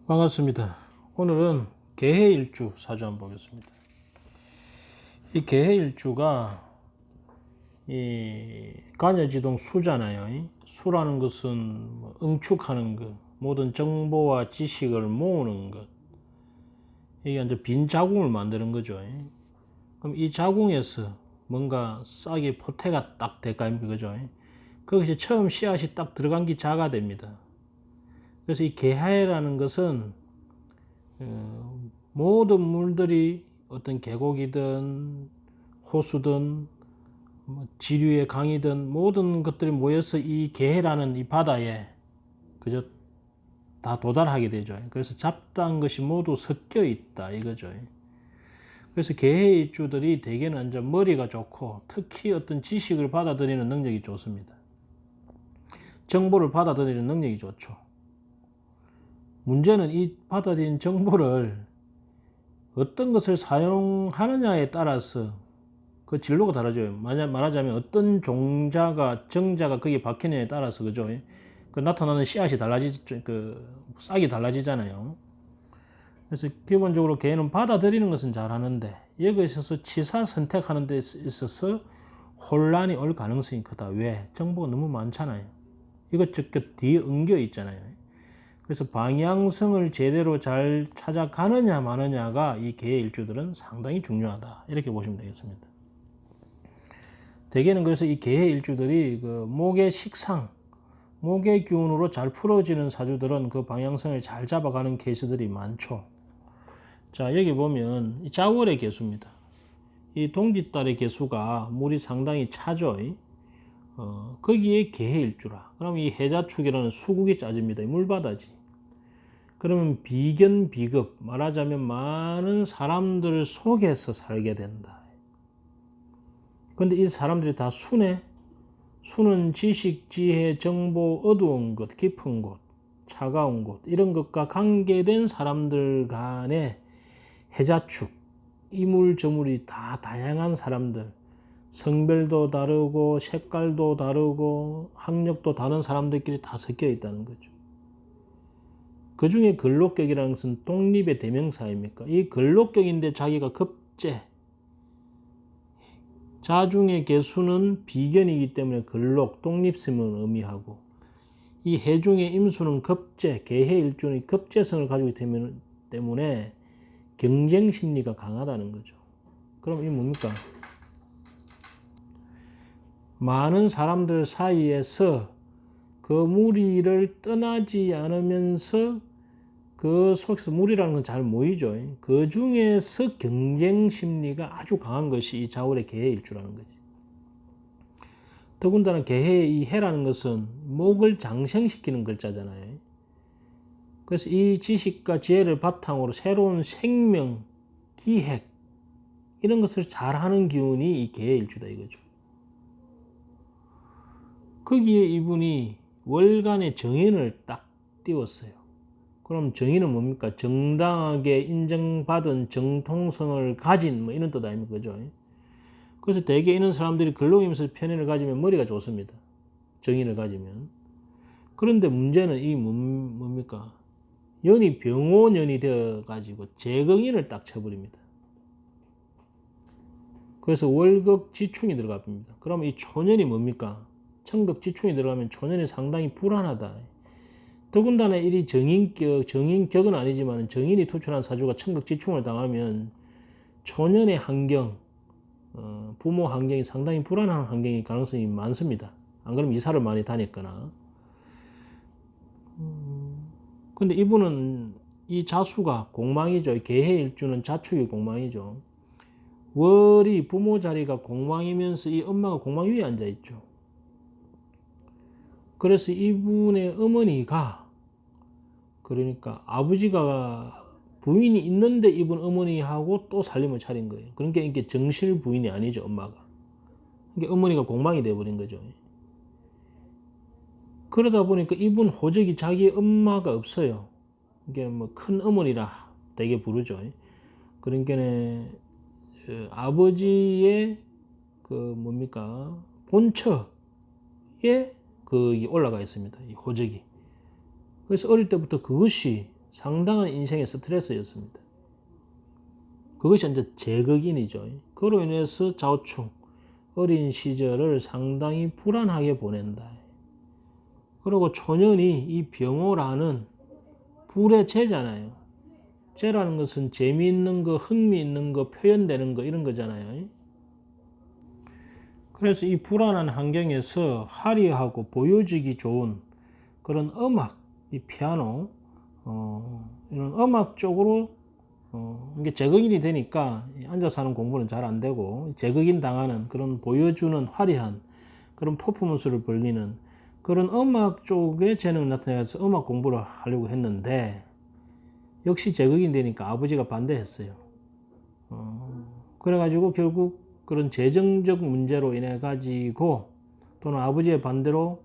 반갑습니다. 오늘은 개해일주 사주 한번 보겠습니다. 이 개해일주가 이 간여지동 수잖아요. 이 수라는 것은 응축하는 것, 모든 정보와 지식을 모으는 것. 이게 이제 빈 자궁을 만드는 거죠. 그럼 이 자궁에서 뭔가 싹이 포태가 딱 될까 아닙니까? 그죠? 거기서 처음 씨앗이 딱 들어간 게 자가 됩니다. 그래서 이 개해라는 것은 모든 물들이 어떤 계곡이든 호수든 지류의 강이든 모든 것들이 모여서 이 개해라는 이 바다에 그저 다 도달하게 되죠. 그래서 잡다한 것이 모두 섞여 있다 이거죠. 그래서 개해 입주들이 대개는 이제 머리가 좋고 특히 어떤 지식을 받아들이는 능력이 좋습니다. 정보를 받아들이는 능력이 좋죠. 문제는 이 받아들인 정보를 어떤 것을 사용하느냐에 따라서 그 진로가 다르죠. 말하자면 어떤 정자가 거기에 박히느냐에 따라서 그죠. 그 나타나는 씨앗이 그 싹이 달라지잖아요. 그래서 기본적으로 개는 받아들이는 것은 잘하는데 여기에 있어서 치사 선택하는 데 있어서 혼란이 올 가능성이 크다. 왜? 정보가 너무 많잖아요. 이것저것 뒤에 엉겨 있잖아요. 그래서 방향성을 제대로 잘 찾아가느냐 마느냐가 이 개의 일주들은 상당히 중요하다. 이렇게 보시면 되겠습니다. 대개는 그래서 이 개의 일주들이 그 목의 식상, 목의 기운으로 잘 풀어지는 사주들은 그 방향성을 잘 잡아가는 케이스들이 많죠. 자, 여기 보면 이 자월의 개수입니다. 이 동짓달의 개수가 물이 상당히 차죠. 거기에 개의 일주라. 그럼 이 해자축이라는 수국이 짜집니다. 물바다지. 그러면 비견 비급, 말하자면 많은 사람들 속에서 살게 된다. 근데 이 사람들이 다 수네. 수는 지식, 지혜, 정보, 어두운 것, 깊은 곳, 차가운 곳 이런 것과 관계된 사람들 간의 해자축, 이물저물이 다 다양한 사람들, 성별도 다르고 색깔도 다르고 학력도 다른 사람들끼리 다 섞여 있다는 거죠. 그 중에 근록격이라는 것은 독립의 대명사입니까? 이 근록격인데 자기가 급제, 자중의 개수는 비견이기 때문에 근록, 독립성을 의미하고 이 해중의 임수는 급제, 개해일존의 급제성을 가지고 있기 때문에 경쟁 심리가 강하다는 거죠. 그럼 이 뭡니까? 많은 사람들 사이에서 그 무리를 떠나지 않으면서 그 속에서 무리라는 건 잘 모이죠. 그 중에서 경쟁 심리가 아주 강한 것이 이 자월의 개해일주라는 거지. 더군다나 개해의 이 해라는 것은 목을 장생시키는 글자잖아요. 그래서 이 지식과 지혜를 바탕으로 새로운 생명, 기획 이런 것을 잘하는 기운이 이 개해일주다 이거죠. 거기에 이분이 월간의 정인을 딱 띄웠어요. 그럼 정인은 뭡니까? 정당하게 인정받은 정통성을 가진 뭐 이런 뜻 아닙니까? 그죠? 그래서 대개 이런 사람들이 근록이면서 편인을 가지면 머리가 좋습니다. 정인을 가지면. 그런데 문제는 이 뭡니까? 연이 병오년이 되어가지고 재경인을 딱 쳐버립니다. 그래서 월극 지충이 들어갑니다. 그럼 이 초년이 뭡니까? 천극 지충이 들어가면 초년이 상당히 불안하다. 더군다나 이 정인격은 아니지만 정인이 투출한 사주가 천극 지충을 당하면 초년의 환경, 부모 환경이 상당히 불안한 환경이 가능성이 많습니다. 안 그러면 이사를 많이 다녔거나. 근데 이분은 이 자수가 공망이죠. 개해일주는 자축이 공망이죠. 월이 부모 자리가 공망이면서 이 엄마가 공망 위에 앉아 있죠. 그래서 이분의 어머니가 그러니까 아버지가 부인이 있는데 이분 어머니하고 또 살림을 차린 거예요. 그러니까 이게 정실 부인이 아니죠, 엄마가. 그러니까 어머니가 공망이 돼버린 거죠. 그러다 보니까 이분 호적이 자기 엄마가 없어요. 이게 뭐 큰 어머니라 되게 부르죠. 그러니까 아버지의 그 뭡니까 본처에 그 올라가 있습니다. 이 호적이. 그래서 어릴 때부터 그것이 상당한 인생의 스트레스였습니다. 그것이 이제 제극인이죠. 그로 인해서 자오충, 어린 시절을 상당히 불안하게 보낸다. 그리고 초년이 이 병오라는 불의 재잖아요. 재라는 것은 재미있는 거, 흥미있는 거, 표현되는 거 이런 거잖아요. 그래서 이 불안한 환경에서 화려하고 보여지기 좋은 그런 음악, 이 피아노, 이런 음악 쪽으로 이게 제극인이 되니까 앉아서 하는 공부는 잘 안 되고 제극인 당하는 그런 보여주는 화려한 그런 퍼포먼스를 벌리는 그런 음악 쪽에 재능을 나타내서 음악 공부를 하려고 했는데 역시 제극인 되니까 아버지가 반대했어요. 그래가지고 결국 그런 재정적 문제로 인해 가지고 또는 아버지의 반대로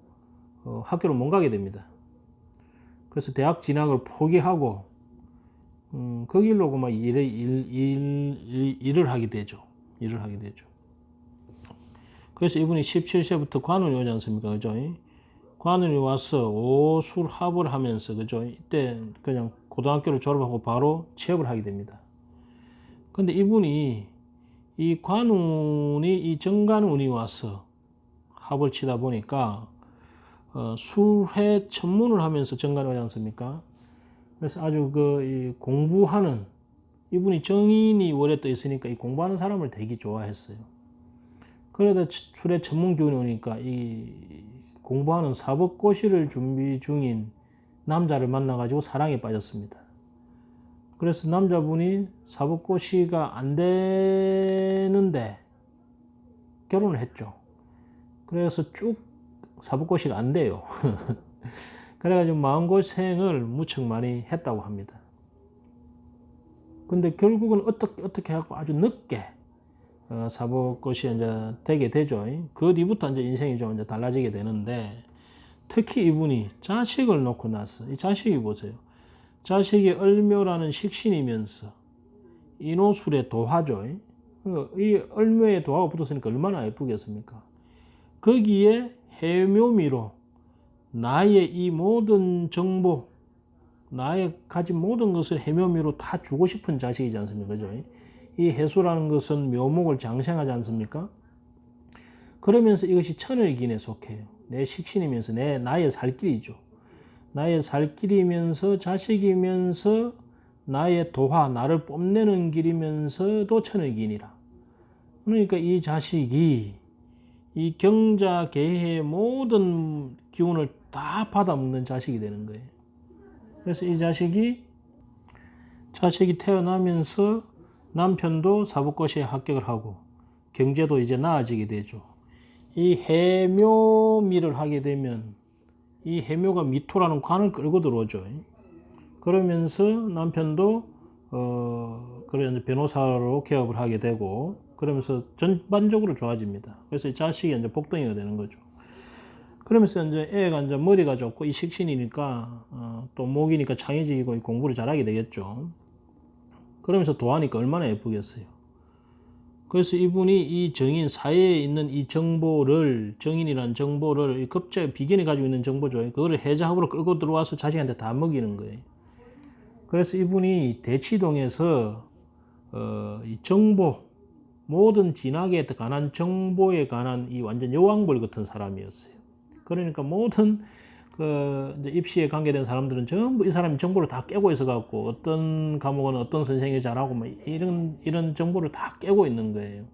학교를 못 가게 됩니다. 그래서 대학 진학을 포기하고 그 길로 막 일을 하게 되죠. 그래서 이분이 17세부터 관운이 오지 않습니까? 그죠? 관운이 와서 오술합을 하면서, 그죠? 이때 그냥 고등학교를 졸업하고 바로 취업을 하게 됩니다. 근데 이분이 이 관운이 이 정관운이 와서 합을 치다 보니까 술회 천문을 하면서 정관이 오지 않습니까? 그래서 아주 이 공부하는 이분이 정인이 월에 떠 있으니까 이 공부하는 사람을 되게 좋아했어요. 그러다 술의 천문 기운이 오니까 이 공부하는 사법고시를 준비 중인 남자를 만나가지고 사랑에 빠졌습니다. 그래서 남자분이 사법고시가 안 되는데 결혼을 했죠. 그래서 쭉 사법고시가 안 돼요. 그래가지고 마음고생을 무척 많이 했다고 합니다. 근데 결국은 어떻게 하고 아주 늦게 사법고시 이제 되게 되죠. 그 뒤부터 이제 인생이 좀 이제 달라지게 되는데 특히 이분이 자식을 놓고 나서 이 자식이 보세요. 자식이 을묘라는 식신이면서 인호술의 도화죠. 이 을묘에 도화가 붙었으니까 얼마나 예쁘겠습니까? 거기에 해묘미로 나의 이 모든 정보, 나의 가진 모든 것을 해묘미로 다 주고 싶은 자식이지 않습니까? 그죠? 이 해수라는 것은 묘목을 장생하지 않습니까? 그러면서 이것이 천을기인에 속해요. 내 식신이면서 나의 살길이죠. 나의 살길이면서 자식이면서 나의 도화, 나를 뽐내는 길이면서도 천을기인이라. 그러니까 이 자식이 이 경자, 계해의 모든 기운을 다 받아먹는 자식이 되는 거예요. 그래서 이 자식이 태어나면서 남편도 사법고시에 합격을 하고 경제도 이제 나아지게 되죠. 이 해묘미를 하게 되면 이 해묘가 미토라는 관을 끌고 들어오죠. 그러면서 남편도 그래 변호사로 개업을 하게 되고 그러면서 전반적으로 좋아집니다. 그래서 이 자식이 이제 복덩이가 되는 거죠. 그러면서 이제 애가 이제 머리가 좋고 이 식신이니까 또 목이니까 창의적이고 공부를 잘하게 되겠죠. 그러면서 도하니까 얼마나 예쁘겠어요. 그래서 이분이 이 정인 사회에 있는 이 정보를 정인이라는 정보를 급제 비견이 가지고 있는 정보죠. 그거를 해자합으로 끌고 들어와서 자식한테 다 먹이는 거예요. 그래서 이분이 대치동에서 이 정보 모든 진학에 관한 정보에 관한 이 완전 여왕벌 같은 사람이었어요. 그러니까 모든 이제 입시에 관계된 사람들은 전부 이 사람이 정보를 다 깨고 있어 갖고 어떤 과목은 어떤 선생님이 잘하고 뭐 이런 정보를 다 깨고 있는 거예요.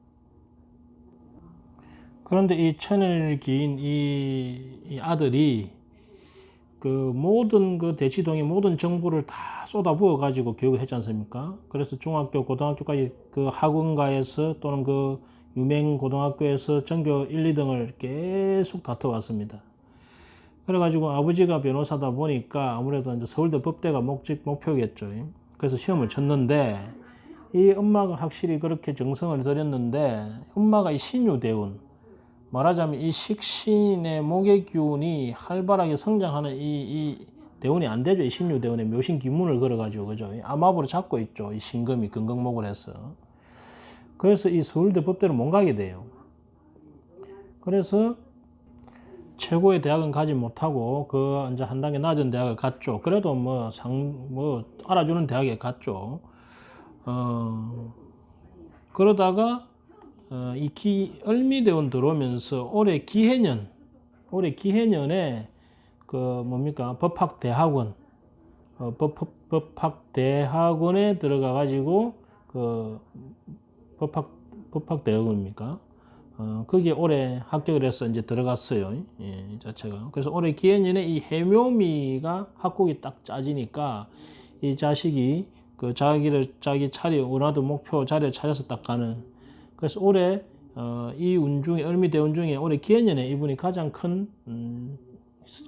그런데 이 천을기인 이 아들이 그 모든 대치동의 모든 정보를 다 쏟아부어 가지고 교육을 했지 않습니까? 그래서 중학교, 고등학교까지 그 학원가에서 또는 그 유명 고등학교에서 전교 1, 2등을 계속 다퉈왔습니다. 그래가지고 아버지가 변호사다 보니까 아무래도 이제 서울대 법대가 목표겠죠. 그래서 시험을 쳤는데 이 엄마가 확실히 그렇게 정성을 들였는데 엄마가 이 신유대운 말하자면 이 식신의 목의 기운이 활발하게 성장하는 이 대운이 안 되죠. 이 신유대운의 묘신 기문을 걸어가지고 그죠. 암압으로 잡고 있죠. 이 신금이 금강목을 해서. 그래서 이 서울대 법대를 못 가게 돼요. 그래서 최고의 대학은 가지 못하고 그 이제 한 단계 낮은 대학을 갔죠. 그래도 뭐 알아주는 대학에 갔죠. 그러다가 을미대원 들어오면서 올해 기해년에 그 뭡니까 법학대학원 법학대학원에 들어가 가지고 그 법학대학원입니까? 거기에 올해 합격을 해서 이제 들어갔어요. 예, 이 자체가. 그래서 올해 기해년에 이 해묘미가 학국이 딱 짜지니까 이 자식이 그 자기 차례 원하던 목표 자리를 찾아서 딱 가는. 그래서 올해 이 운 중에 을미대운 중에 올해 기해년에 이분이 가장 큰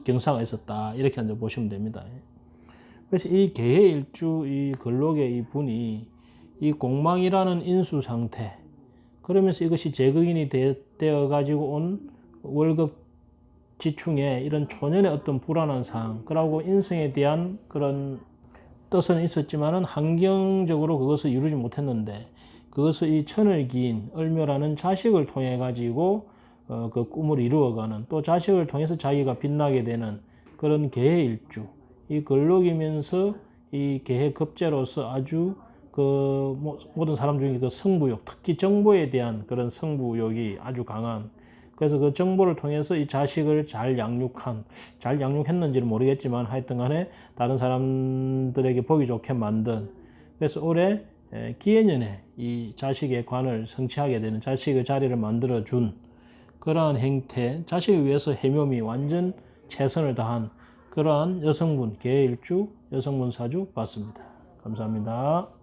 경사가 있었다. 이렇게 이제 보시면 됩니다. 그래서 이 계해일주 이 근록의 이 분이 이 공망이라는 인수 상태, 그러면서 이것이 제극인이 되어 가지고 온 월급 지충에 이런 초년의 어떤 불안한 상황, 그러고 인성에 대한 그런 뜻은 있었지만은 환경적으로 그것을 이루지 못했는데, 그것을 이 천을 기인 을묘라는 자식을 통해 가지고 그 꿈을 이루어가는, 또 자식을 통해서 자기가 빛나게 되는 그런 계해일주, 이 근록이면서 이 계해급제로서 아주 그 모든 사람 중에 그 승부욕, 특히 정보에 대한 그런 승부욕이 아주 강한, 그래서 그 정보를 통해서 이 자식을 잘 양육했는지는 모르겠지만 하여튼 간에 다른 사람들에게 보기 좋게 만든, 그래서 올해 기해년에 이 자식의 관을 성취하게 되는, 자식의 자리를 만들어준 그러한 행태, 자식을 위해서 해묘미 완전 최선을 다한 그러한 여성분, 계해일주 여성분 사주 봤습니다. 감사합니다.